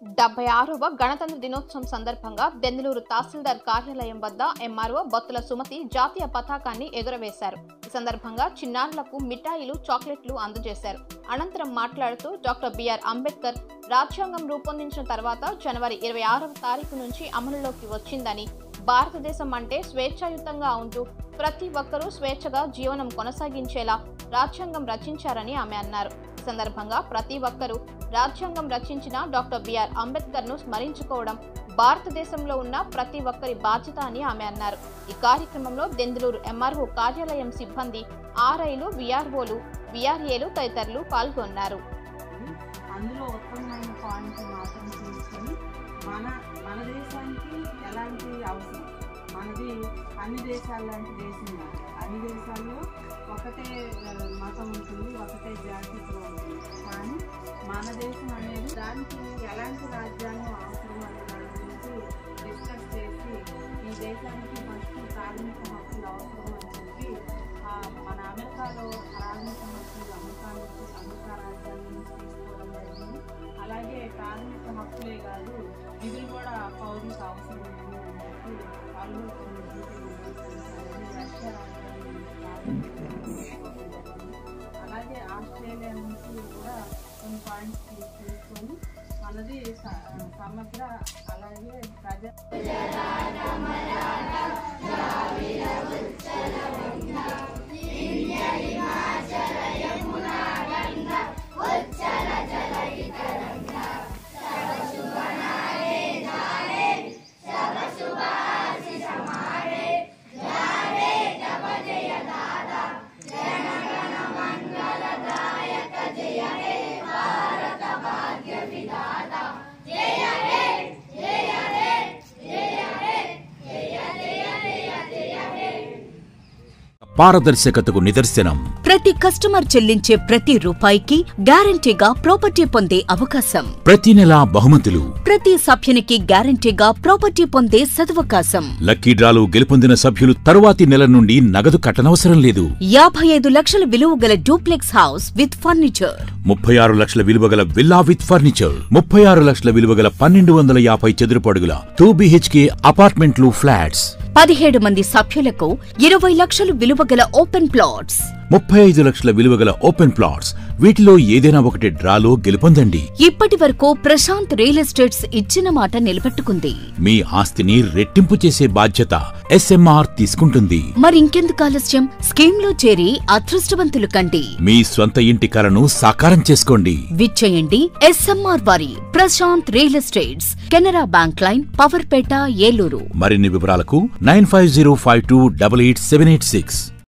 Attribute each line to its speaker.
Speaker 1: 76వ గణతంత్ర దినోత్సవం సందర్భంగా దెందులూరు తహసీల్దార్ కార్యాలయం వద్ద ఎంఆర్ఓ బొత్తుల సుమతి జాతీయ పతాకాన్ని ఎగురవేశారు. ఈ సందర్భంగా చిన్నారులకు మిఠాయిలు, చాక్లెట్లు అందజేశారు. అనంతరం మాట్లాడుతూ డాక్టర్ బిఆర్ అంబేద్కర్ రాజ్యాంగం రూపొందించిన తర్వాత జనవరి 26వ తారీఖు నుంచి అమలులోకి వచ్చిందని, భారతదేశం అంటే స్వేచ్ఛాయుతంగా ఉంటూ ప్రతి ఒక్కరూ స్వేచ్ఛగా జీవనం కొనసాగించేలా రాజ్యాంగం రచించారని ఆమె అన్నారు. ఈ సందర్భంగా ప్రతి ఒక్కరూ రాజ్యాంగం రచించిన డాక్టర్ బిఆర్ అంబేద్కర్ ను స్మరించుకోవడం భారతదేశంలో ఉన్న ప్రతి ఒక్కరి బాధ్యత అని ఆమె అన్నారు. ఈ కార్యక్రమంలో దెందులూరు ఎంఆర్ఓ కార్యాలయం సిబ్బంది, ఆర్ఐలు, విఆర్ఓలు, విఆర్ఏలు తదితరులు పాల్గొన్నారు.
Speaker 2: అందులో ఉత్తమమైన పాయింట్ మాత్రం తీసుకొని మన దేశానికి ఎలాంటి అవసరం, మనది అన్ని దేశాల లాంటి దేశం కాదు. అన్ని దేశాల్లో ఒకటే మతం ఉంటుంది, ఒకటే జాతి ఉంటుంది. కానీ మన దేశం అనేది దానికి ఎలాంటి రాజ్యాంగం అవసరం అనే దాని గురించి డిస్కస్ చేసి ఈ దేశానికి ఫస్ట్ ప్రాథమిక హక్కులు అవసరం అని చెప్పి మన అమెరికాలో ప్రాథమిక హక్కులు అమెరికా రాజ్యాంగం నుంచి తీసుకోవడం జరిగింది. అలాగే ప్రాథమిక హక్కులే కాదు, విధులు కూడా పౌరులకు అవసరం ఉంది అని చెప్పి వాళ్ళు కొన్ని డ్యూటీలు నిర్వహించాలని రష్యా రాజ్యాంగం అలాగే ఆస్ట్రేలియా నుంచి కూడా కొన్ని పాయింట్స్ తీసుకొని మనది సమగ్ర అలాగే ప్రజా
Speaker 3: పారదర్శకతకు నిదర్శనం.
Speaker 4: ప్రతి కస్టమర్ చెల్లించే ప్రతి రూపాయికి గ్యారంటీగా ప్రాపర్టీ పొందే అవకాశం.
Speaker 3: ప్రతి నెల బహుమతులు.
Speaker 4: ప్రతి సభ్యునికి గ్యారంటీగా ప్రాపర్టీ పొందే సదవకాశం.
Speaker 3: లక్కీ డ్రాలో గెలుపొందిన సభ్యులు తరువాతి నెల నుండి నగదు కట్టనవసరం లేదు.
Speaker 4: 55 లక్షల విలువ గల డూప్లెక్స్ హౌస్ విత్ ఫర్నిచర్,
Speaker 3: 36 లక్షల విలువ గల విల్లా విత్ ఫర్నిచర్, 36 లక్షల విలువ గల 1250 చదురపు అడుగుల 2 BHK అపార్ట్మెంట్లు, ఫ్లాట్స్.
Speaker 4: 17 మంది సభ్యులకు 20 లక్షలు విలువ గల ఓపెన్ ప్లాట్స్,
Speaker 3: 35 లక్షల విలువ గల ఓపెన్ ప్లాట్స్. వీటిలో ఏదైనా ఒకటి డ్రాలో గెలుపొందండి.
Speaker 4: ఇప్పటి వరకు ప్రశాంత్ రియల్ ఎస్టేట్స్ ఇచ్చిన మాట నిలబెట్టుకుంది.
Speaker 3: మీ ఆస్తిని రెట్టింపు చేసే బాధ్యత SMR తీసుకుంటుంది.
Speaker 4: మరింకెందుకు ఆలస్యం? స్కీమ్ లో చేరి అదృష్టవంతులు కండి.
Speaker 3: మీ స్వంత ఇంటి కలను సాకారం చేసుకోండి.
Speaker 4: విచ్చేయండి SMR వారి Prashanth real estates, Canara bank line, Powerpet, Eluru.
Speaker 3: మరిన్ని వివరాలకు 9505288786.